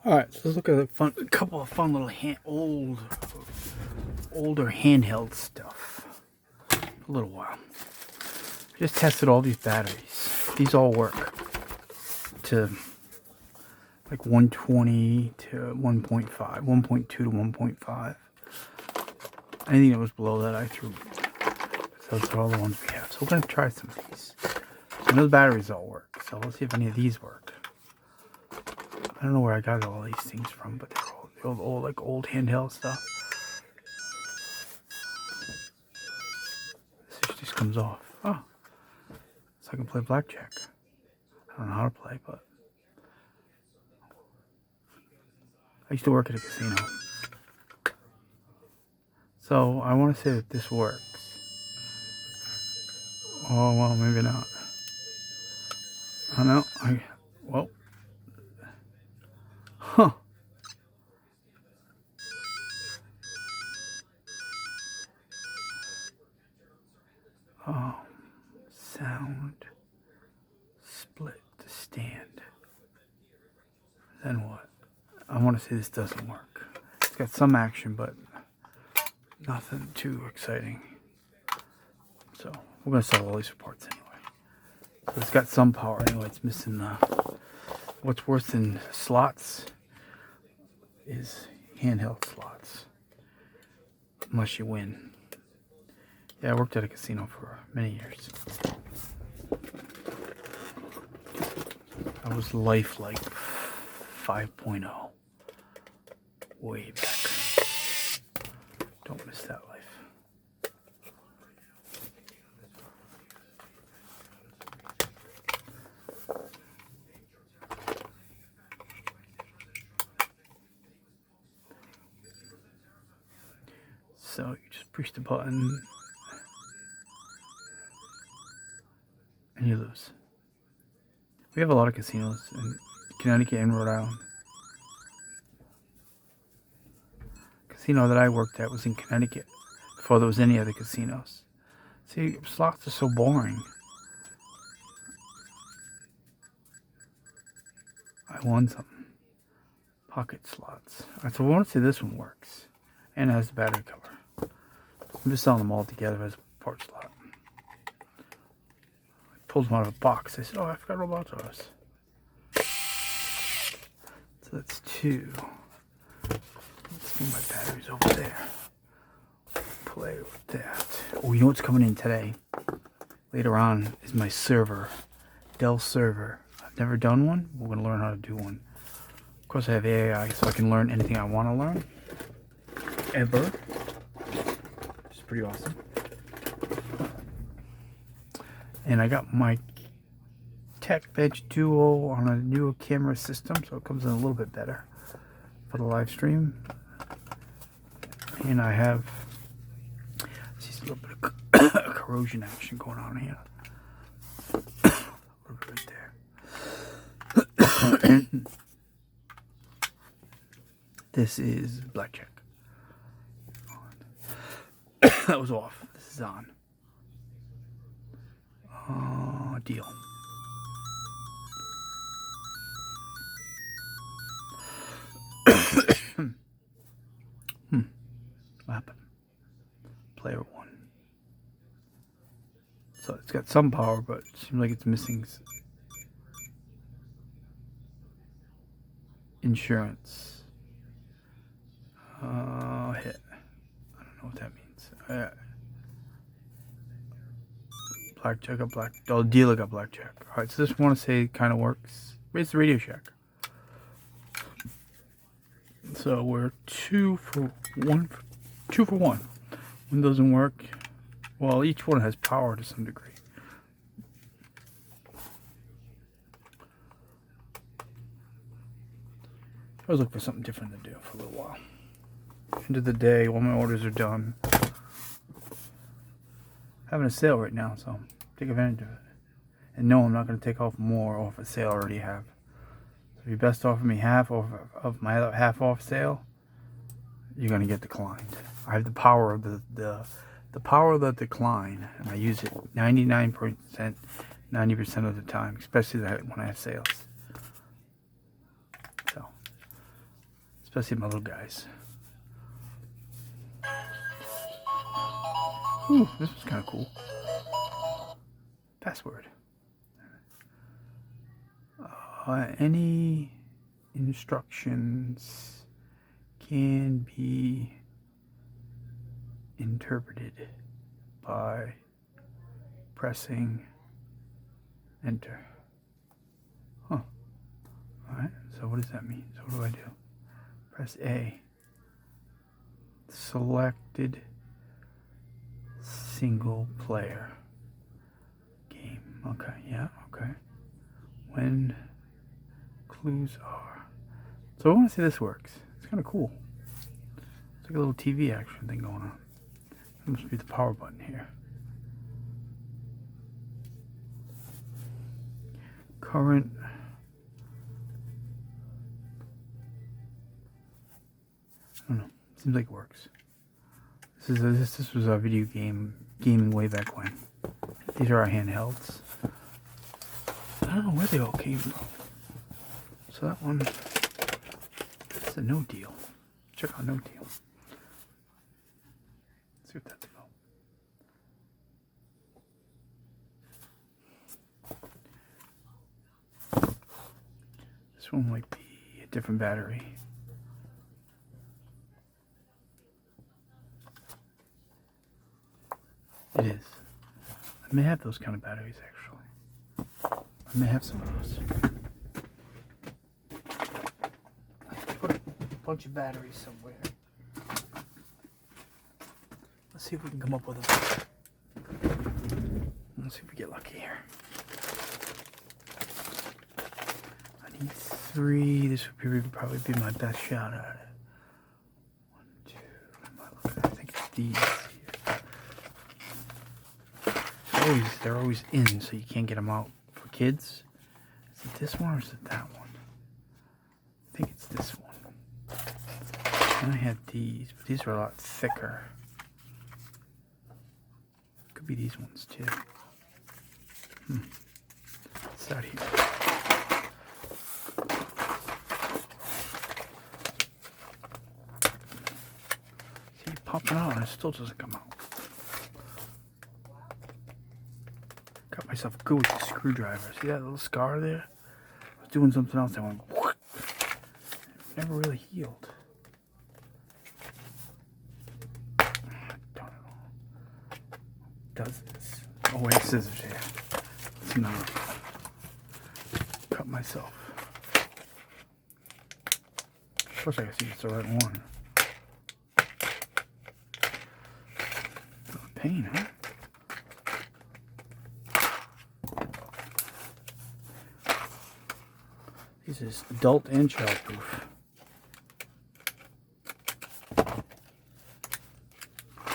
All right, so let's look at a couple of fun little older handheld stuff. A little while. Just tested all these batteries. These all work to like 120 to 1.5, 1.2 to 1.5. Anything that was below that I threw. So those are all the ones we have. So we're gonna try some of these. And those batteries all work. So let's see if any of these work. I don't know where I got all these things from, but they're all like old handheld stuff. This just comes off. Oh, so I can play blackjack. I don't know how to play, but I used to work at a casino. So I want to say that this works. Oh, well, maybe not. I know. Well. Huh. Oh, sound. Split the stand. Then what? I want to say this doesn't work. It's got some action, but nothing too exciting. So we're going to sell all these parts anyway. So it's got some power anyway. It's missing the... What's worse than slots is handheld slots. Unless you win. Yeah, I worked at a casino for many years. I was lifelike 5.0. Way back. Don't miss that life. So you just push the button and you lose. We have a lot of casinos in Connecticut and Rhode Island. Casino that I worked at was in Connecticut before there was any other casinos. See, slots are so boring. I won something. Pocket slots. Alright, so we want to see this one works. And it has the battery cover. I'm just selling them all together as a part slot. I pulled them out of a box. I said, oh, I forgot all about those. So that's two. Let's move my batteries over there. Play with that. Oh, you know what's coming in today? Later on is my server. Dell server. I've never done one. We're going to learn how to do one. Of course, I have AI, so I can learn anything I want to learn. Ever. Which is pretty awesome. And I got my TechBench Duo on a new camera system, so it comes in a little bit better for the live stream. And I have a little bit of corrosion action going on here. A little bit right there. This is blackjack. That was off. This is on. Deal. What happened? Player one. So it's got some power, but it seems like it's missing insurance. Hit. I don't know what that means. Blackjack got black. Oh, dealer got blackjack. Alright, so this one I want to say kind of works. It's the Radio Shack. So we're 2 for 1. 2 for 1. One doesn't work. Well, each one has power to some degree. I was looking for something different to do for a little while. End of the day, all my orders are done. Having a sale right now, so take advantage of it. And no, I'm not going to take off more off a sale I already have. So if you best offer me half off of my other half off sale, you're going to get declined. I have the power of the power of the decline, and I use it 99%, 90% of the time, especially when I have sales. So especially my little guys. Ooh, this was kind of cool. Password. Any instructions can be interpreted by pressing enter. Huh. Alright, so what does that mean? So what do I do? Press A. Selected single player game. Okay, yeah, okay. When clues are. So I want to see this works. It's kind of cool. It's like a little TV action thing going on. It must be the power button here. Current. I don't know. Seems like it works. This was a video gaming way back when. These are our handhelds. I don't know where they all came from. So that one, that's a no deal. Check out no deal. See what that's about. This one might be a different battery. It is. I may have those kind of batteries actually. I may have some of those. Let's put a bunch of batteries somewhere. Let's see if we can come up with them. Let's see if we get lucky here. I need 3. This would probably be my best shot at it. 1, 2. What am I looking at? I think it's these. They're always in, so you can't get them out for kids. Is it this one or is it that one? I think it's this one. And I had these, but these are a lot thicker. Could be these ones too. What's that here? See, popping out and it still doesn't come out. Got myself good with the screwdriver. See that little scar there? I was doing something else. I went. It never really healed. I don't know. Does this? Oh wait, scissors here. Let's not cut myself. Of course, I can see it's the right one. Pain, huh? This is adult and child proof.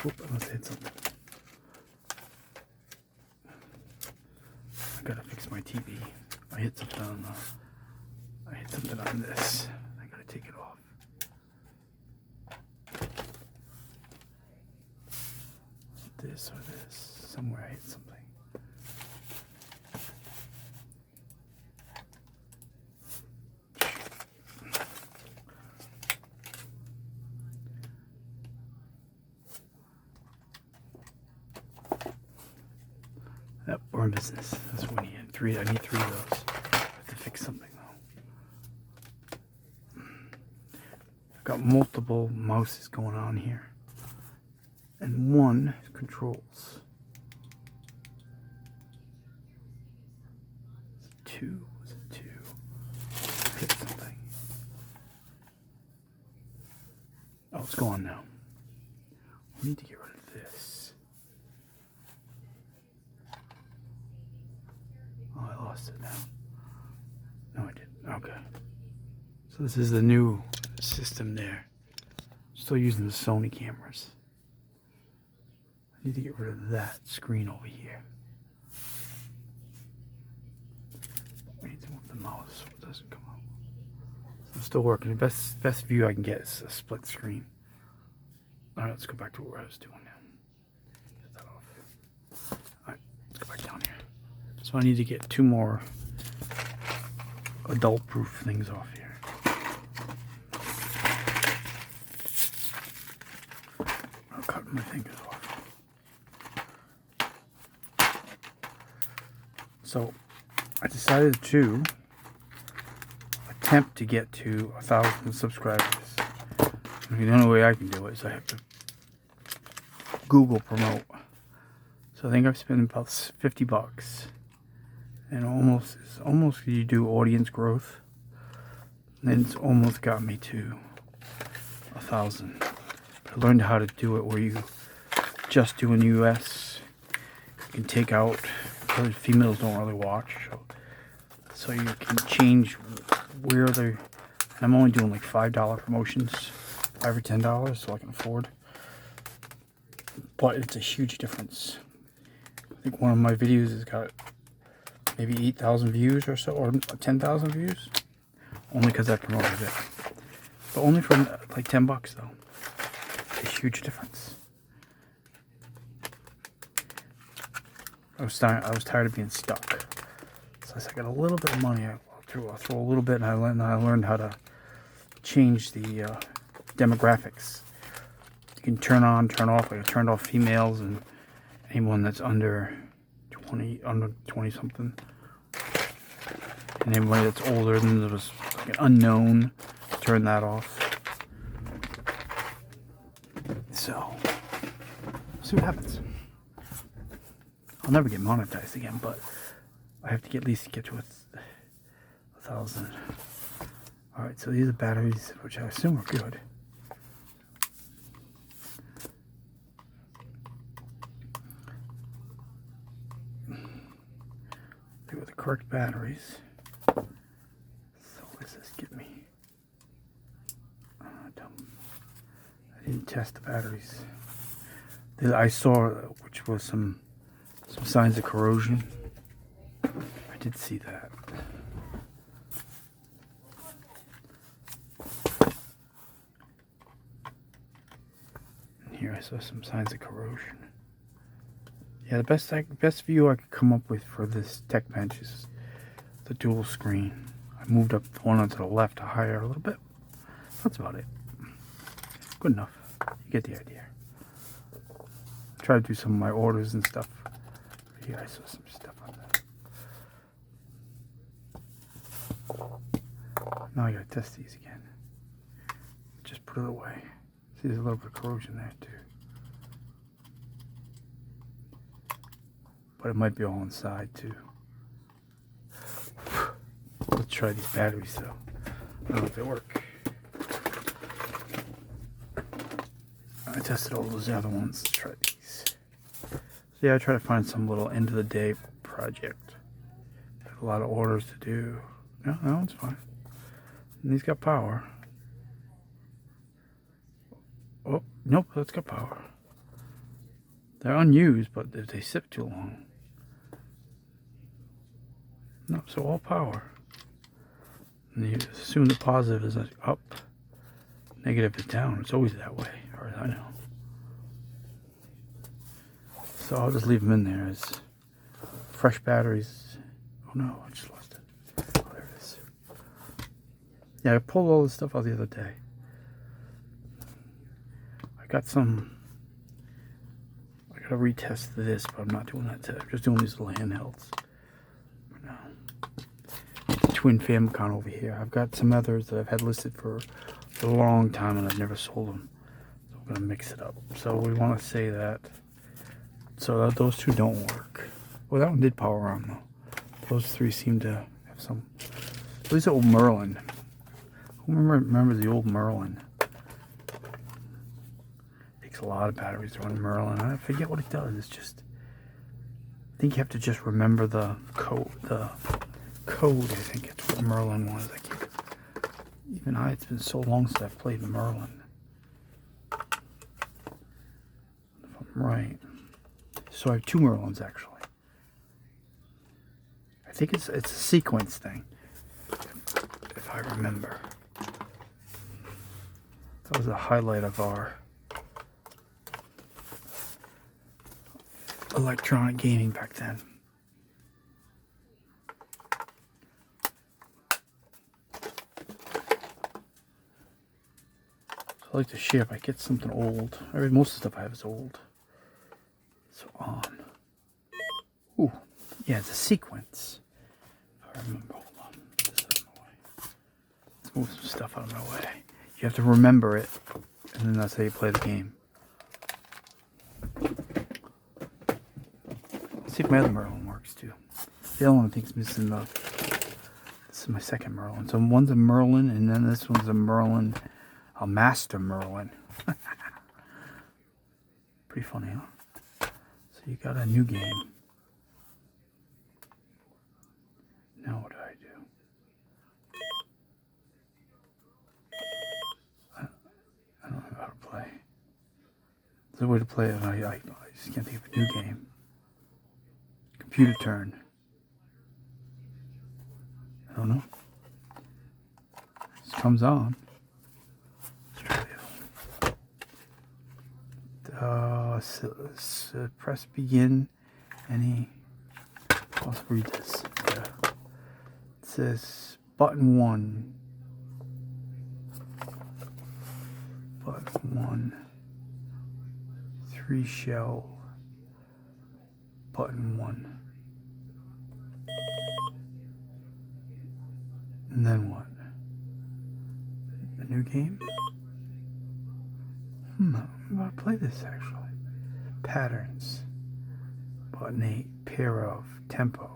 Oop, I must have hit something. I gotta fix my TV. I hit something on this. I gotta take it off. This or this. Somewhere I hit something. Yep, we're in business. That's what we need. 3. I need 3 of those. I have to fix something though. I've got multiple mouses going on here. And one controls. 2. Was it 2? Hit something. Oh, it's gone now. We need to get rid of this. Oh, I lost it now. No, I didn't. Okay. So this is the new system there. Still using the Sony cameras. I need to get rid of that screen over here. I need to move the mouse so it doesn't come out. I'm still working. The best view I can get is a split screen. Alright, let's go back to what I was doing now. Get that off. Alright, let's go back down here. So I need to get 2 more adult proof things off here. My fingers off. So I decided to attempt to get to 1,000 subscribers. The only way I can do it is I have to Google promote. So I think I've spent about $50, and almost you do audience growth, and it's almost got me to 1,000. I learned how to do it where you just do in the US. You can take out, because females don't really watch, so you can change where they're. And I'm only doing like $5 promotions, $5 or $10, so I can afford. But it's a huge difference. I think one of my videos has got maybe 8,000 views or so, or 10,000 views, only because I promoted it. But only for like $10 though. It's a huge difference. I was tired of being stuck. So I said, I got a little bit of money. I'll throw a little bit, and I learned how to change the demographics. You can turn on, turn off. Like I turned off females and anyone that's under 20 something, and anybody that's older than there was like an unknown. Turn that off. So, see what happens. I'll never get monetized again, but I have to at least get to 1,000. Alright, so these are batteries, which I assume are good. They were the correct batteries. So what does this give me? I didn't test the batteries. I saw, which was some signs of corrosion. I did see that. And here I saw some signs of corrosion. Yeah, the best view I could come up with for this tech bench is the dual screen. I moved up the one onto the left to higher a little bit. That's about it. Good enough. You get the idea. Try to do some of my orders and stuff. Here I saw some stuff on that. Now I gotta test these again. Just put it away. See, there's a little bit of corrosion there too. But it might be all inside too. Let's try these batteries though. I don't know if they work. I tested all those other ones. Let's try these. So yeah, I try to find some little end of the day project. I have a lot of orders to do. No, that one's fine. And these got power. Oh, nope, that's got power. They're unused, but if they sit too long. No, so all power. And you assume the positive is up, negative is down. It's always that way, as far as I know. So I'll just leave them in there as fresh batteries. Oh no, I just lost it. Oh, there it is. Yeah, I pulled all this stuff out the other day. I got some. I gotta retest this, but I'm not doing that today. I'm just doing these little handhelds for now. The twin Famicom over here. I've got some others that I've had listed for a long time and I've never sold them. So I'm gonna mix it up. So we want to say that. So that those two don't work. Well, that one did power on though. Those three seem to have some. These are old Merlin. Who remembers the old Merlin? Takes a lot of batteries to run Merlin. I forget what it does. It's just. I think you have to just remember the code. The code. I think it's what Merlin was. It's been so long since I've played Merlin. If I'm right. So I have two Merlins actually. I think it's a sequence thing, if I remember. That was a highlight of our electronic gaming back then. So I like to share if I get something old. I read most of the stuff I have is old. So on. Ooh, yeah, it's a sequence. If I remember, hold on. This out of my way. Let's move some stuff out of my way. You have to remember it, and then that's how you play the game. Let's see if my other Merlin works too. The other one I think is missing the. This is my second Merlin. So one's a Merlin, and then this one's a Merlin, a Master Merlin. Pretty funny, huh? So you got a new game. Now what do I do? I don't know how to play. There's a way to play it. I just can't think of a new game. Computer turn. I don't know. This comes on. Let's try the other one. Press begin. Any. Let's read this. Yeah. It says button 1. Button 1. 3 shell. Button 1. And then what? A new game? I'm about to play this actually. Patterns. Button 8. Pair of. Tempo.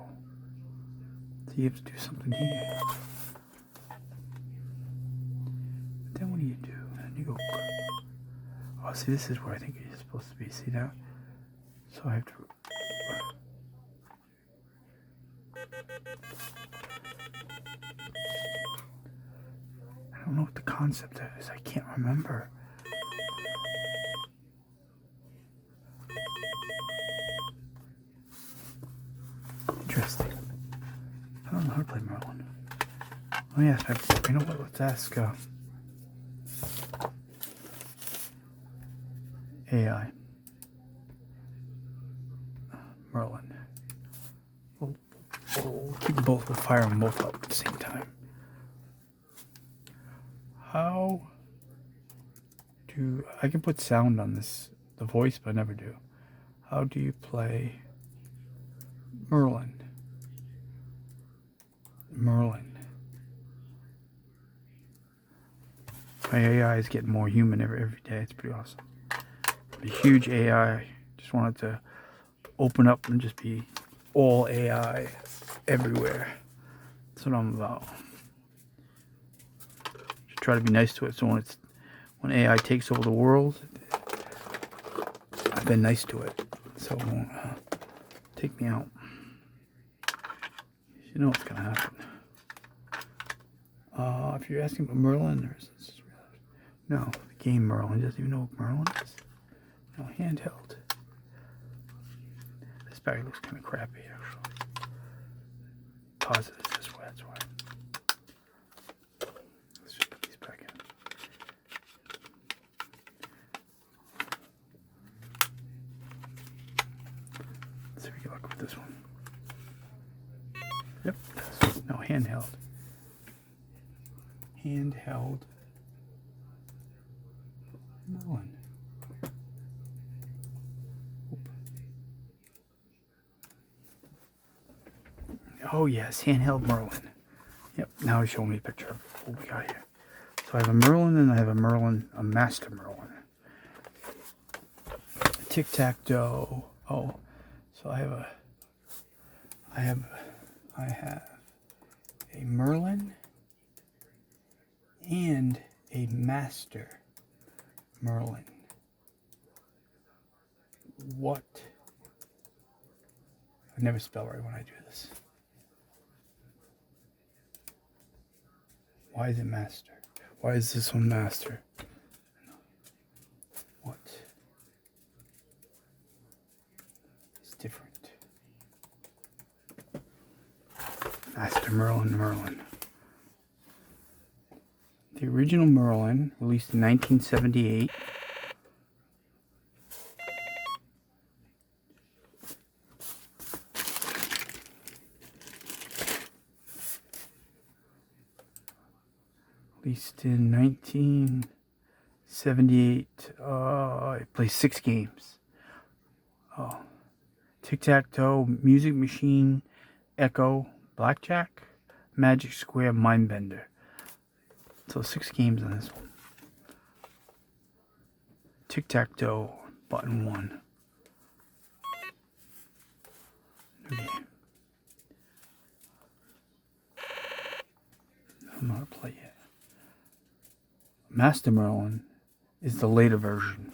So you have to do something here. But then what do? And you go. Oh, see, this is where I think you're supposed to be. See that? So I have to. I don't know what the concept is. I can't remember. Interesting. I don't know how to play Merlin. Let me ask. You know what? Let's ask AI. Merlin. We'll keep both. We'll fire them both up at the same time. How do I can put sound on this, the voice, but I never do. How do you play Merlin? Merlin. My AI is getting more human every day. It's pretty awesome. A huge AI. Just wanted to open up and just be all AI everywhere. That's what I'm about. Just try to be nice to it. So when AI takes over the world, I've been nice to it, so it won't take me out. You know what's gonna happen. If you're asking about Merlin, no, the game Merlin. He doesn't even know what Merlin is. No, handheld. This battery looks kind of crappy, actually. Pause it this way, that's why. Let's just put these back in. Let's see if we can look with this one. Yep, no, handheld. Handheld Merlin. Oh yes, handheld Merlin. Yep, now he's showing me a picture of what we got here. So I have a Merlin and I have a Merlin, a Master Merlin. Tic-tac-toe. Oh, so I have a Merlin and a Master Merlin. What? I never spell right when I do this. Why is it Master? Why is this one Master? What? It's different. Master Merlin, Merlin. The original Merlin, released in 1978. Released in 1978. 78. It plays 6 games. Tic-tac-toe, Music Machine, Echo, Blackjack, Magic Square, Mindbender. So 6 games on this one. Tic-tac-toe, button 1. Okay. I'm not gonna play yet. Master Merlin is the later version.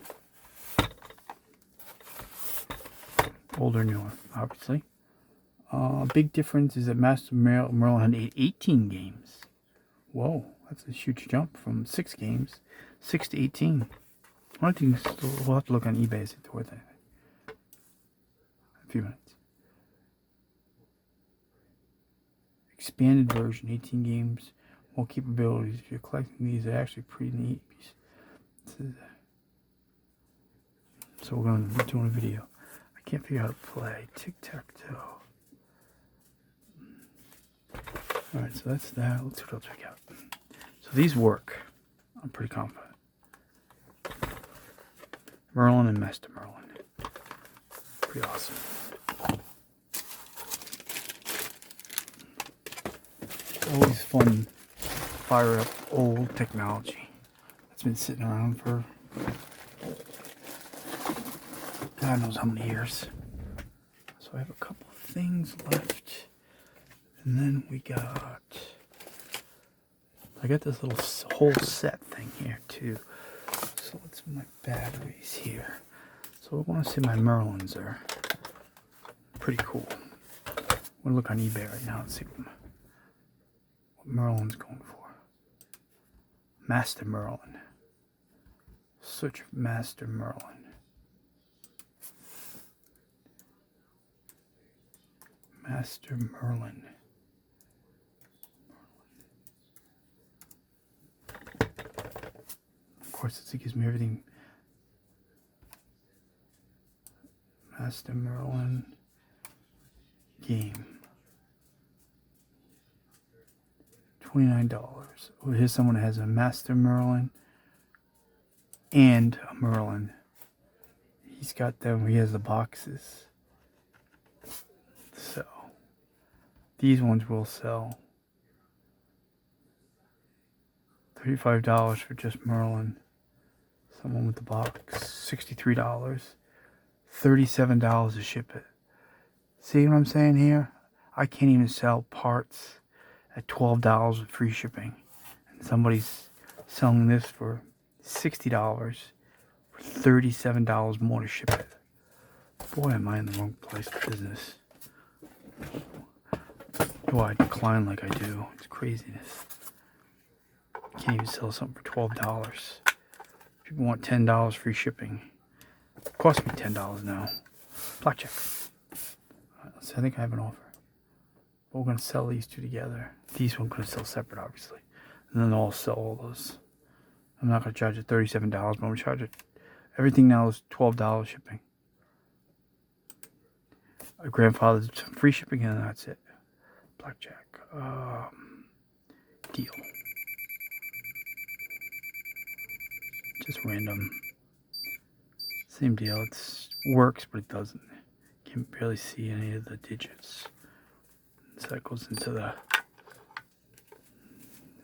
Older, newer, obviously. Big difference is that Master Merlin had 18 games. Whoa, that's a huge jump from 6 games, 6 to 18. I think we'll have to look on eBay as it's worth anything. A few minutes. Expanded version, 18 games, more capabilities. If you're collecting these, they're actually pretty neat. So we're going to be doing a video. I can't figure out how to play tic-tac-toe. Alright, so that's that. Let's see what else we got. So these work. I'm pretty confident. Merlin and Master Merlin. Pretty awesome. Always fun to fire up old technology that's been sitting around for God knows how many years. So I have a couple of things left. And then we got... I got this little whole set thing here too. So what's my batteries here? So I want to say my Merlins are pretty cool. I'm going to look on eBay right now and see what Merlin's going for. Master Merlin. Search for Master Merlin. Master Merlin. Of course, it gives me everything. Master Merlin game. $29. Oh, here's someone that has a Master Merlin and a Merlin. He's got them. He has the boxes. So these ones will sell $35 for just Merlin. Someone with the box, $63. $37 to ship it. See what I'm saying here? I can't even sell parts at $12 with free shipping. And somebody's selling this for $60 for $37 more to ship it. Boy, am I in the wrong place for business. Do I decline like I do? It's craziness. Can't even sell something for $12. People want $10 free shipping. It costs me $10 now. Blackjack. Alright, let's see, I think I have an offer. But we're going to sell these two together. These ones going to sell separate, obviously. And then I'll sell all those. I'm not going to charge it $37, but I'm going to charge it. Everything now is $12 shipping. My grandfather's some free shipping, and that's it. Blackjack. Deal. Just random. Same deal. It works, but it doesn't. Can't barely see any of the digits. So that goes into the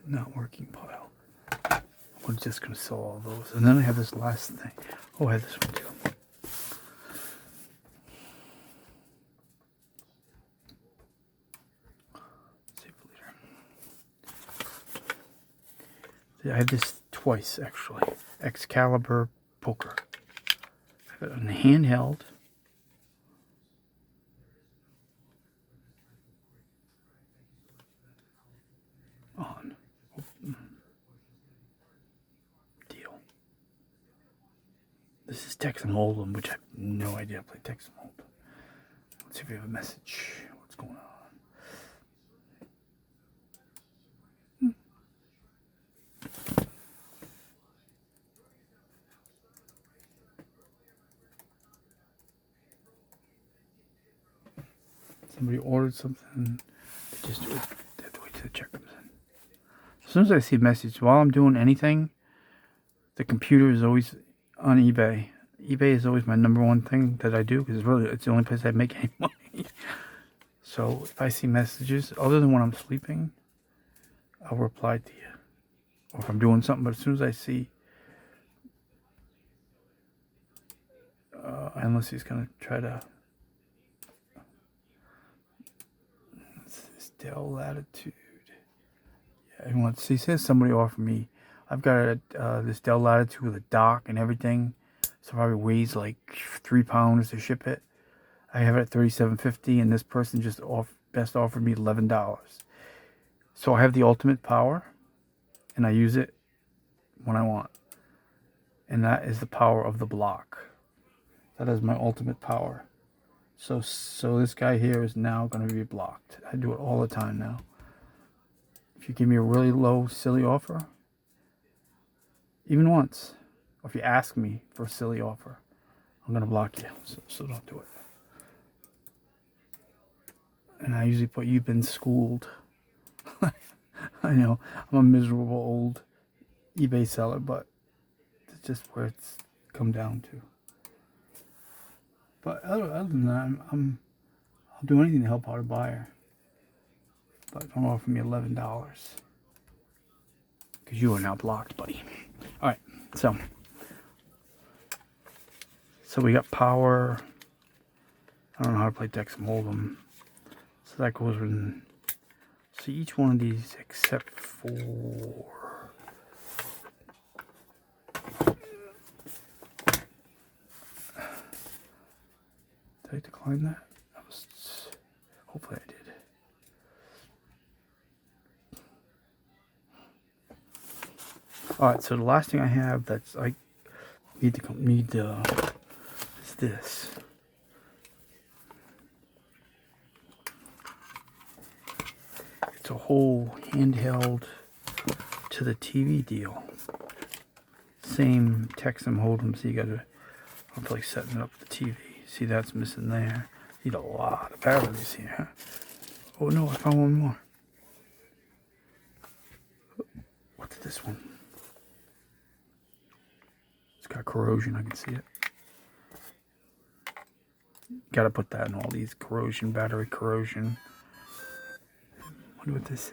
not working pile. We're just going to sell all those. And then I have this last thing. Oh, I have this one too. I have this twice, actually. Excalibur Poker. I have it on handheld. On. Deal. This is Texas Hold'em, which I have no idea how to play Texas Hold'em. Let's see if we have a message. What's going on? Somebody ordered something. They just do it. They have to wait till the check comes in. As soon as I see a message, while I'm doing anything, The computer is always on eBay. eBay is always my #1 thing that I do because it's the only place I make any money. So if I see messages, other than when I'm sleeping, I'll reply to you. Or if I'm doing something, but as soon as I see, unless he's going to try to, this Dell Latitude. Yeah, he says somebody offered me, I've got this Dell Latitude with a dock and everything. So it probably weighs like 3 pounds to ship it. I have it at $37.50, and this person just best offered me $11. So I have the ultimate power, and I use it when I want. And that is the power of the block. That is my ultimate power. So this guy here is now going to be blocked. I do it all the time now. If you give me a really low, silly offer, even once, or if you ask me for a silly offer, I'm going to block you. So don't do it. And I usually put, you've been schooled. I know, I'm a miserable old eBay seller, but it's just where it's come down to. But other than that, I'll do anything to help out a buyer. But don't offer me $11. Because you are now blocked, buddy. Alright, so we got power. I don't know how to play Texas Hold'em. So that goes in. So each one of these except for. Did I decline that? Hopefully I did. Alright, so the last thing I have that's I need is this. It's a whole handheld to the TV deal. Same Texas Hold'em, so you gotta hopefully setting it up for the TV. See, that's missing there. Need a lot of batteries here. Oh no, I found one more. What's this one? It's got corrosion, I can see it. Gotta put that in all these corrosion, battery corrosion. Wonder what this is.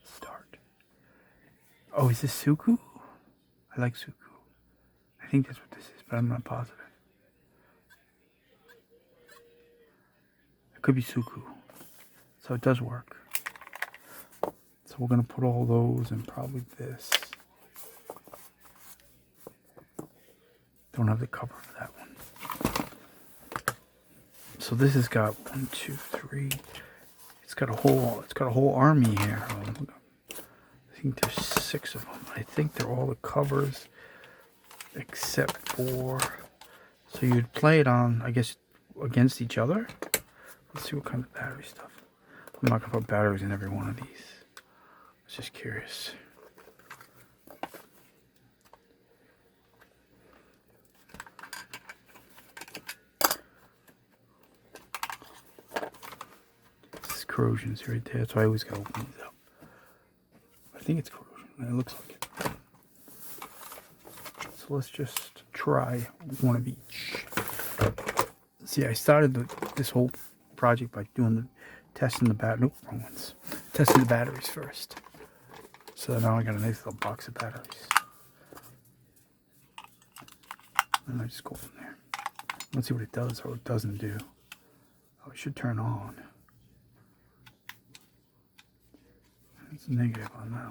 Start. Oh, is this Suku? I like Suku. I think that's what this is, but I'm not positive. It could be Suku. So it does work. So we're gonna put all those in probably this. Don't have the cover for that one. So this has got 1, 2, 3. It's got a whole army here. I think there's 6 of them. I think they're all the covers except for. So you'd play it on, I guess, against each other. Let's see what kind of battery stuff. I'm not gonna put batteries in every one of these. I was just curious. Corrosion's right there, so I always gotta open these up. I think it's corrosion, and it looks like it. So let's just try one of each. See, I started this whole project by testing the wrong ones. Testing the batteries first. So now I got a nice little box of batteries. And I just go in there. Let's see what it does or what it doesn't do. Oh, it should turn on. It's negative on that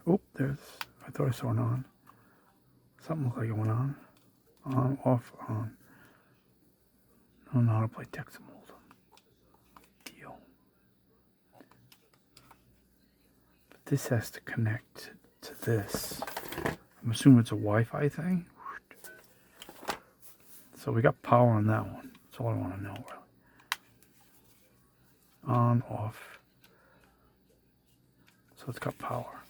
one. Oh, I thought I saw an on. Something looked like it went on. On, off, on. I don't know how to play Texas Hold'em. Deal. But this has to connect to this. I'm assuming it's a Wi-Fi thing. So we got power on that one. That's all I want to know, really. On, off. So it's got power.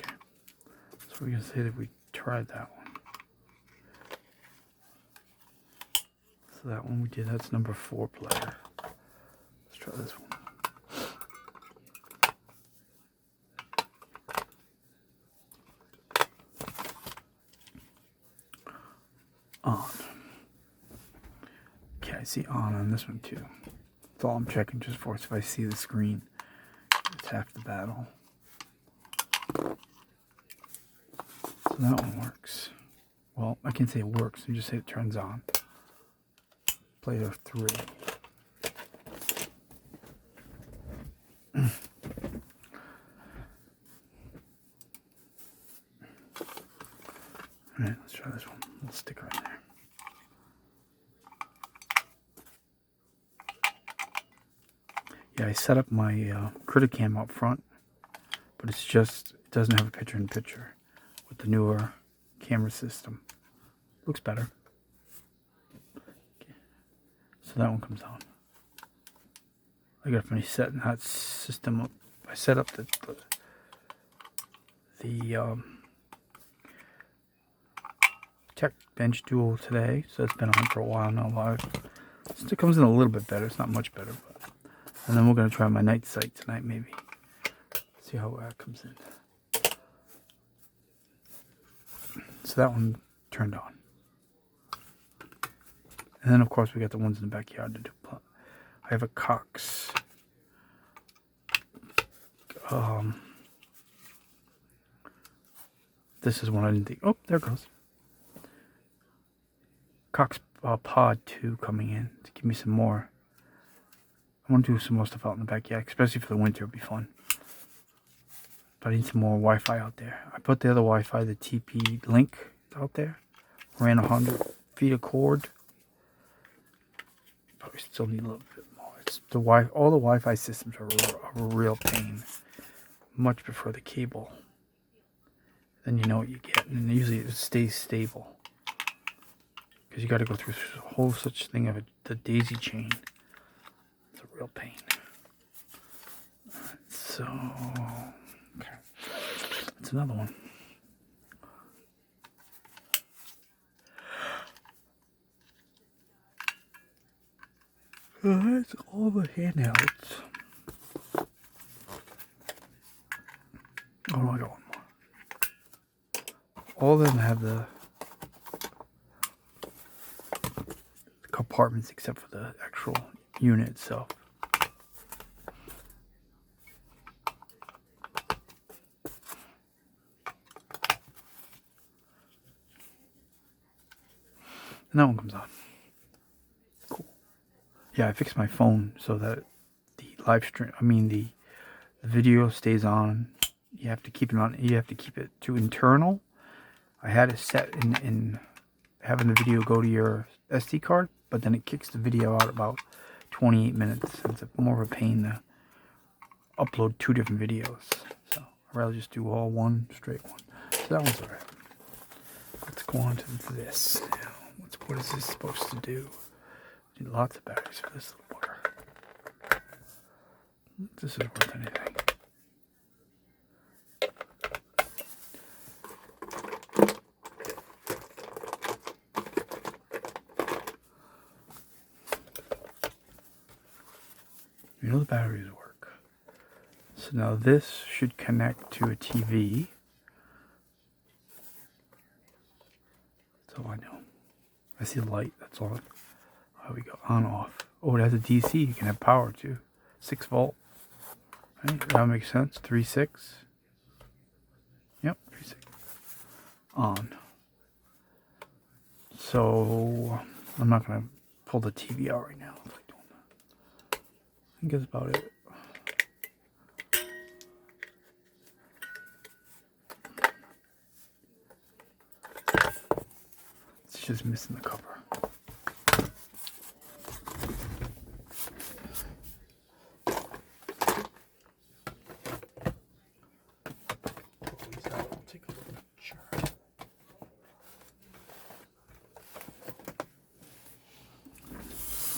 Okay. So we're going to say that we tried that one. So So that one we did, that's number 4 player. Let's try this one. On. Okay, I see on this one too. That's all I'm checking just for. So if I see the screen, it's half the battle. So that one works. Well, I can't say it works. You just say it turns on. Player 3. Alright, let's try this one. Little sticker in there. Yeah, I set up my Criticam up front, but it doesn't have a picture-in-picture with the newer camera system. Looks better. Okay. So that one comes on. I got to finish setting that system up. I set up the Tech Bench Duo today, so it's been on for a while now live. It comes in a little bit better. It's not much better, but and then we're gonna try my night sight tonight, maybe. See how that comes in. So that one turned on, and then of course we got the ones in the backyard to do. I have a Cox. This is one I didn't think. Oh, there it goes. Cox Pod 2 coming in to give me some more. I want to do some more stuff out in the backyard, especially for the winter. It'd be fun. But I need some more Wi-Fi out there. I put the other Wi-Fi, the TP-Link, out there. Ran 100 feet of cord. Probably still need a little bit more. It's the all the Wi-Fi systems are a real pain. Much prefer the cable. Then you know what you get, and usually it stays stable. Because you got to go through a whole such thing of the daisy chain. It's a real pain. Alright, so, okay. That's another one. That's all the handhelds. Oh no, I got one more. All of them have the compartments except for the actual unit itself. And that one comes on. Cool. Yeah, I fixed my phone so that the live stream, the video stays on. You have to keep it on. You have to keep it to internal. I had it set in having the video go to your SD card, but then it kicks the video out about 28 minutes. It's more of a pain to upload 2 different videos. So I'd rather just do all one straight one. So that one's alright. Let's go on to this now. What is this supposed to do? Need lots of batteries for this little bugger. This is worth anything. You know the batteries work. So now this should connect to a TV. That's all I know. I see the light, that's all. How we go on off. Oh, it has a DC, you can have power too. 6 volt. Right, that makes sense. 3.6. Yep, 3.6. On. So I'm not gonna pull the TV out right now. I think that's about it. It's just missing the cover.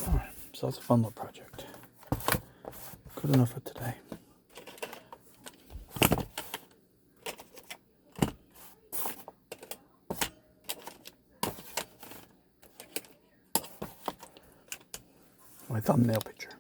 Alright, so that's a fun little project. Good enough for today. my thumbnail picture.